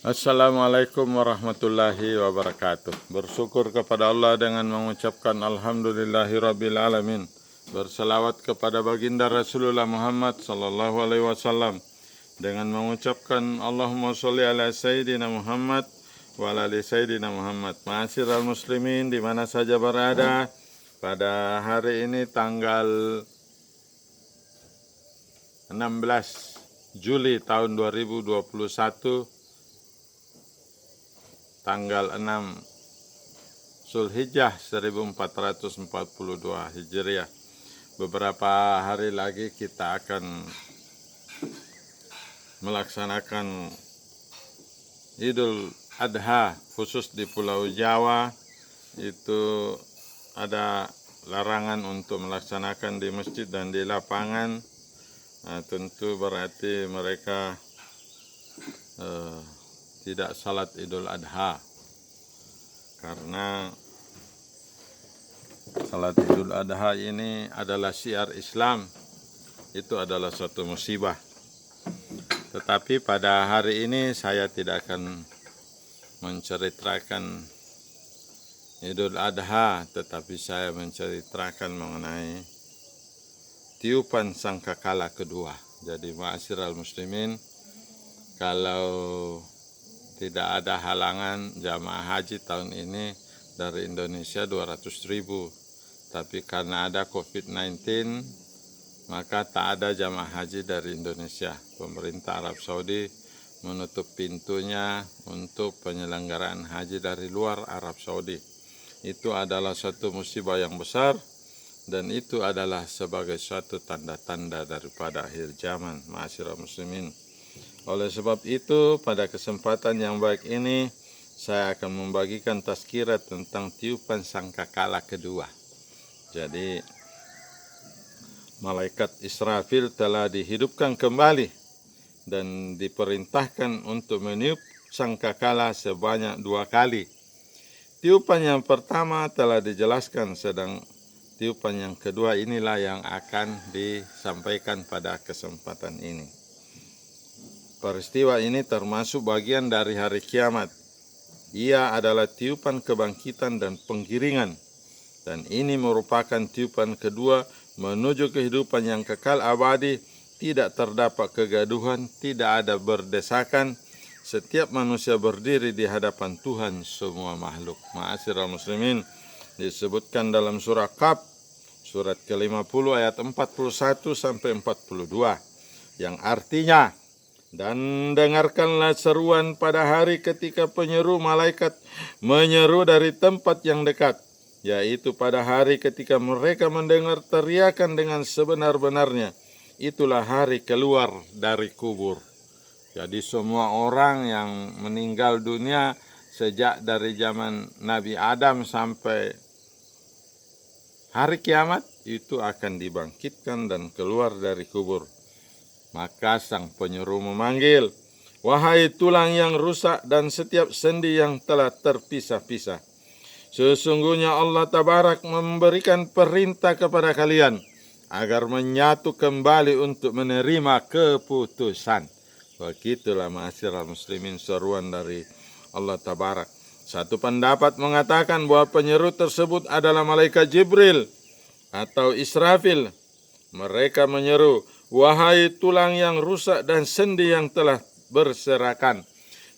Assalamualaikum warahmatullahi wabarakatuh. Bersyukur kepada Allah dengan mengucapkan Alhamdulillahirabbil alamin. Berselawat kepada baginda Rasulullah Muhammad sallallahu alaihi wasallam dengan mengucapkan Allahumma sholli ala sayyidina Muhammad wa ala ali sayyidina Muhammad. Ma'asyiral muslimin di mana saja berada, pada hari ini tanggal 16 Juli tahun 2021, tanggal 6 Zulhijjah 1442 Hijriah. Beberapa hari lagi kita akan melaksanakan Idul Adha, khusus di Pulau Jawa. Itu ada larangan untuk melaksanakan di masjid dan di lapangan. Nah, tentu berarti mereka tidak salat Idul Adha, karena salat Idul Adha ini adalah syiar Islam. Itu adalah suatu musibah. Tetapi pada hari ini saya tidak akan menceritakan Idul Adha, tetapi saya menceritakan mengenai tiupan sangkakala kedua. Jadi ma'asyiral muslimin, kalau tidak ada halangan, jamaah haji tahun ini dari Indonesia 200.000. Tapi karena ada COVID-19, maka tak ada jamaah haji dari Indonesia. Pemerintah Arab Saudi menutup pintunya untuk penyelenggaraan haji dari luar Arab Saudi. Itu adalah satu musibah yang besar, dan itu adalah sebagai suatu tanda-tanda daripada akhir zaman, ma'asyiral muslimin. Oleh sebab itu, pada kesempatan yang baik ini, saya akan membagikan tazkirah tentang tiupan sangkakala kedua. Jadi, malaikat Israfil telah dihidupkan kembali dan diperintahkan untuk meniup sangkakala sebanyak 2 kali. Tiupan yang pertama telah dijelaskan, sedang tiupan yang kedua inilah yang akan disampaikan pada kesempatan ini. Peristiwa ini termasuk bagian dari hari kiamat. Ia adalah tiupan kebangkitan dan penggiringan. Dan ini merupakan tiupan kedua menuju kehidupan yang kekal abadi. Tidak terdapat kegaduhan, tidak ada berdesakan. Setiap manusia berdiri di hadapan Tuhan semua makhluk. Ma'asyiral muslimin, disebutkan dalam surah Qaf, surat ke-50 ayat 41 sampai 42. Yang artinya, dan dengarkanlah seruan pada hari ketika penyeru malaikat menyeru dari tempat yang dekat, yaitu pada hari ketika mereka mendengar teriakan dengan sebenar-benarnya. Itulah hari keluar dari kubur. Jadi semua orang yang meninggal dunia sejak dari zaman Nabi Adam sampai hari kiamat itu akan dibangkitkan dan keluar dari kubur. Maka sang penyeru memanggil, "Wahai tulang yang rusak dan setiap sendi yang telah terpisah-pisah, sesungguhnya Allah Tabarak memberikan perintah kepada kalian agar menyatu kembali untuk menerima keputusan." Begitulah ma'asyiral muslimin seruan dari Allah Tabarak. Satu pendapat mengatakan bahwa penyeru tersebut adalah malaikat Jibril atau Israfil. Mereka menyeru, "Wahai tulang yang rusak dan sendi yang telah berserakan,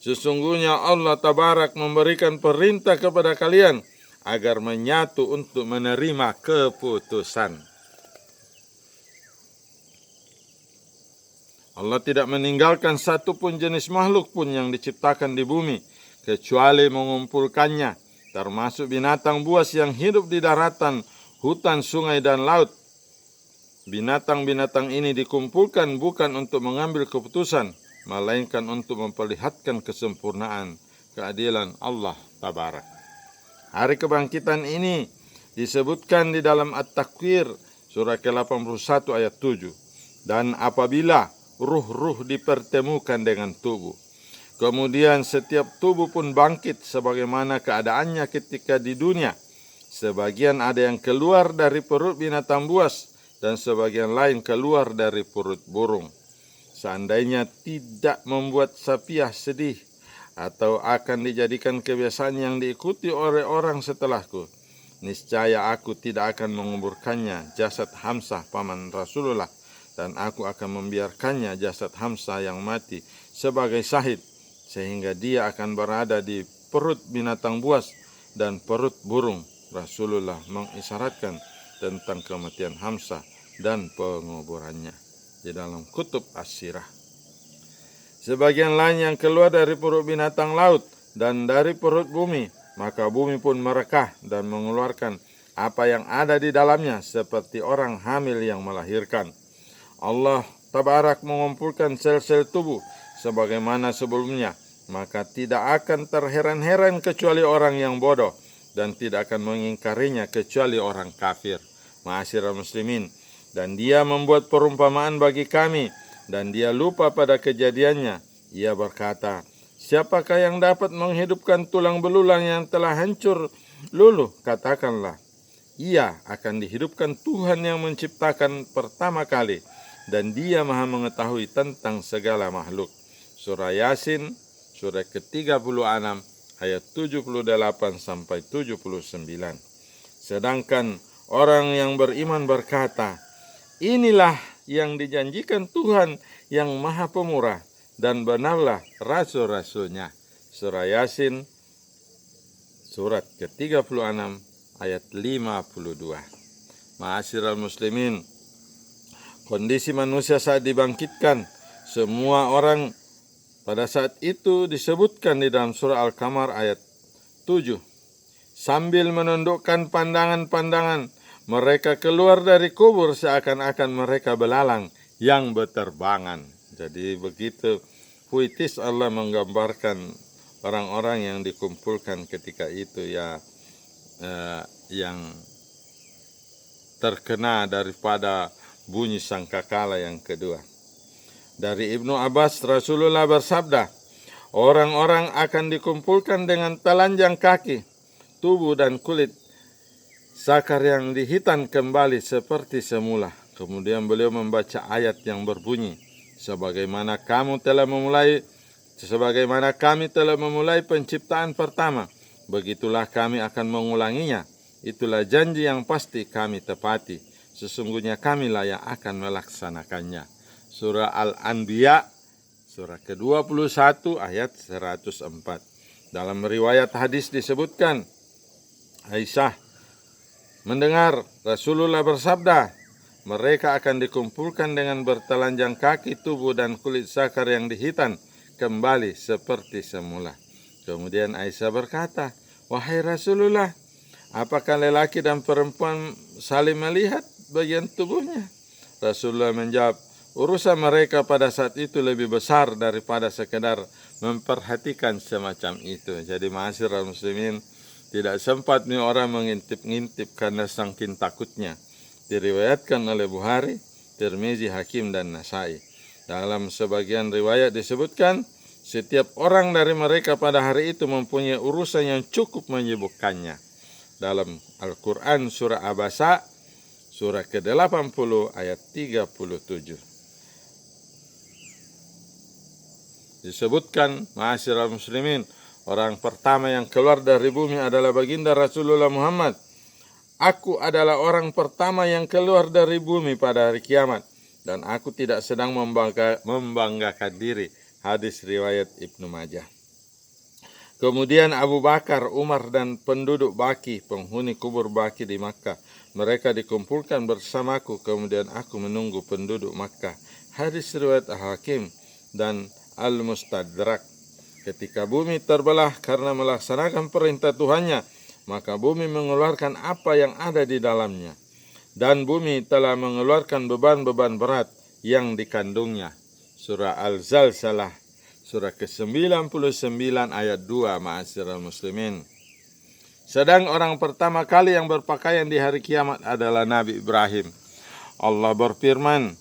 sesungguhnya Allah Tabarak memberikan perintah kepada kalian agar menyatu untuk menerima keputusan." Allah tidak meninggalkan satu pun jenis makhluk pun yang diciptakan di bumi, kecuali mengumpulkannya, termasuk binatang buas yang hidup di daratan, hutan, sungai, dan laut. Binatang-binatang ini dikumpulkan bukan untuk mengambil keputusan, melainkan untuk memperlihatkan kesempurnaan keadilan Allah Tabarak. Hari kebangkitan ini disebutkan di dalam At-Takwir, surah ke-81 ayat 7. Dan apabila ruh-ruh dipertemukan dengan tubuh, kemudian setiap tubuh pun bangkit sebagaimana keadaannya ketika di dunia. Sebagian ada yang keluar dari perut binatang buas, dan sebagian lain keluar dari perut burung. Seandainya tidak membuat Safiah sedih atau akan dijadikan kebiasaan yang diikuti oleh orang setelahku. Niscaya aku tidak akan menguburkannya jasad Hamzah paman Rasulullah, dan aku akan membiarkannya jasad Hamzah yang mati sebagai syahid, sehingga dia akan berada di perut binatang buas dan perut burung. Rasulullah mengisyaratkan tentang kematian Hamzah dan penguburannya di dalam kutub As-Sirah. Sebagian lain yang keluar dari perut binatang laut dan dari perut bumi, maka bumi pun merekah dan mengeluarkan apa yang ada di dalamnya seperti orang hamil yang melahirkan. Allah Tabarak mengumpulkan sel-sel tubuh sebagaimana sebelumnya, maka tidak akan terheran-heran kecuali orang yang bodoh, dan tidak akan mengingkarinya kecuali orang kafir. Ma'asyiral muslimin, dan dia membuat perumpamaan bagi kami, dan dia lupa pada kejadiannya. Ia berkata, siapakah yang dapat menghidupkan tulang belulang yang telah hancur luluh? Katakanlah, ia akan dihidupkan Tuhan yang menciptakan pertama kali, dan dia maha mengetahui tentang segala makhluk. Surah Yasin, surah ke-36, ayat 78 sampai 79. Sedangkan orang yang beriman berkata, inilah yang dijanjikan Tuhan yang maha pemurah, dan benarlah rasul-rasulnya. Surah Yasin, surat ke-36, ayat 52. Ma'asyiral muslimin, kondisi manusia saat dibangkitkan, semua orang pada saat itu disebutkan di dalam surah Al-Qamar ayat 7. Sambil menundukkan pandangan-pandangan, mereka keluar dari kubur seakan-akan mereka belalang yang berterbangan. Jadi begitu puitis Allah menggambarkan orang-orang yang dikumpulkan ketika itu yang terkena daripada bunyi sangkakala yang kedua. Dari Ibnu Abbas, Rasulullah bersabda, orang-orang akan dikumpulkan dengan telanjang kaki, tubuh dan kulit sakar yang dihitan kembali seperti semula. Kemudian beliau membaca ayat yang berbunyi, sebagaimana kami telah memulai penciptaan pertama, begitulah kami akan mengulanginya. Itulah janji yang pasti kami tepati. Sesungguhnya kamilah yang akan melaksanakannya. Surah Al-Anbiya, surah ke-21 ayat 104. Dalam riwayat hadis disebutkan, Aisyah mendengar Rasulullah bersabda, mereka akan dikumpulkan dengan bertelanjang kaki, tubuh dan kulit sakar yang dihitan kembali seperti semula. Kemudian Aisyah berkata, wahai Rasulullah, apakah lelaki dan perempuan saling melihat bagian tubuhnya? Rasulullah menjawab, urusan mereka pada saat itu lebih besar daripada sekedar memperhatikan semacam itu. Jadi ma'asyiral muslimin, tidak sempat nih orang mengintip-ngintip karena saking takutnya. Diriwayatkan oleh Bukhari, Tirmizi, Hakim, dan Nasai. Dalam sebagian riwayat disebutkan, setiap orang dari mereka pada hari itu mempunyai urusan yang cukup menyibukkannya. Dalam Al-Quran surah Abasa, surah ke-80 ayat 37. Disebutkan, ma'asyiral muslimin, orang pertama yang keluar dari bumi adalah baginda Rasulullah Muhammad. Aku adalah orang pertama yang keluar dari bumi pada hari kiamat, dan aku tidak sedang membanggakan diri. Hadis riwayat Ibnu Majah. Kemudian Abu Bakar, Umar, dan penduduk Baki, penghuni kubur Baki di Makkah, mereka dikumpulkan bersamaku, kemudian aku menunggu penduduk Makkah. Hadis riwayat Al-Hakim dan Al-Mustadrak. Ketika bumi terbelah karena melaksanakan perintah Tuhannya, maka bumi mengeluarkan apa yang ada di dalamnya. Dan bumi telah mengeluarkan beban-beban berat yang dikandungnya. Surah Al-Zalzalah, surah ke-99 ayat 2, ma'asyiral muslimin. Sedang orang pertama kali yang berpakaian di hari kiamat adalah Nabi Ibrahim. Allah berfirman,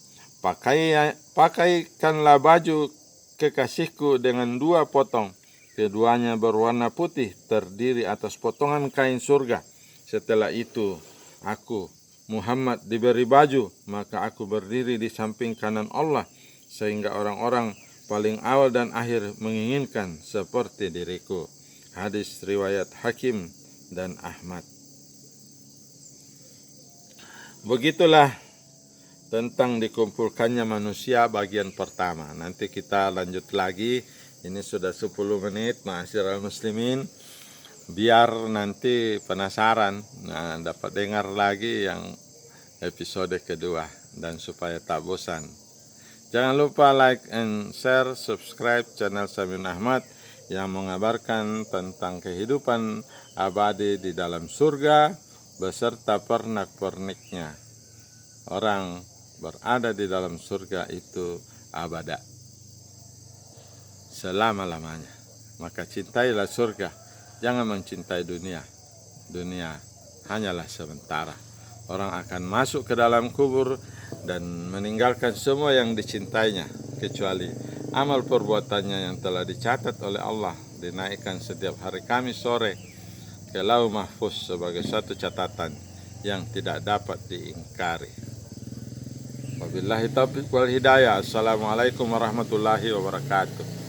pakaikanlah baju kekasihku dengan 2 potong. Keduanya berwarna putih, terdiri atas potongan kain surga. Setelah itu, aku, Muhammad, diberi baju, maka aku berdiri di samping kanan Allah, sehingga orang-orang paling awal dan akhir menginginkan seperti diriku. Hadis riwayat Hakim dan Ahmad. Begitulah tentang dikumpulkannya manusia bagian pertama. Nanti kita lanjut lagi. Ini sudah 10 menit, ma'asyiral muslimin. Biar nanti penasaran, dapat dengar lagi yang episode kedua, dan supaya tak bosan. Jangan lupa like and share, subscribe channel Samyun Ahmad yang mengabarkan tentang kehidupan abadi di dalam surga beserta pernak-perniknya. Orang berada di dalam surga itu abada, selama-lamanya. Maka cintailah surga, jangan mencintai dunia. Dunia hanyalah sementara. Orang akan masuk ke dalam kubur dan meninggalkan semua yang dicintainya, kecuali amal perbuatannya yang telah dicatat oleh Allah, dinaikkan setiap hari Kamis sore ke Lauh Mahfuz sebagai satu catatan yang tidak dapat diingkari. Wabillahi taufiq wal hidayah. Assalamualaikum warahmatullahi wabarakatuh.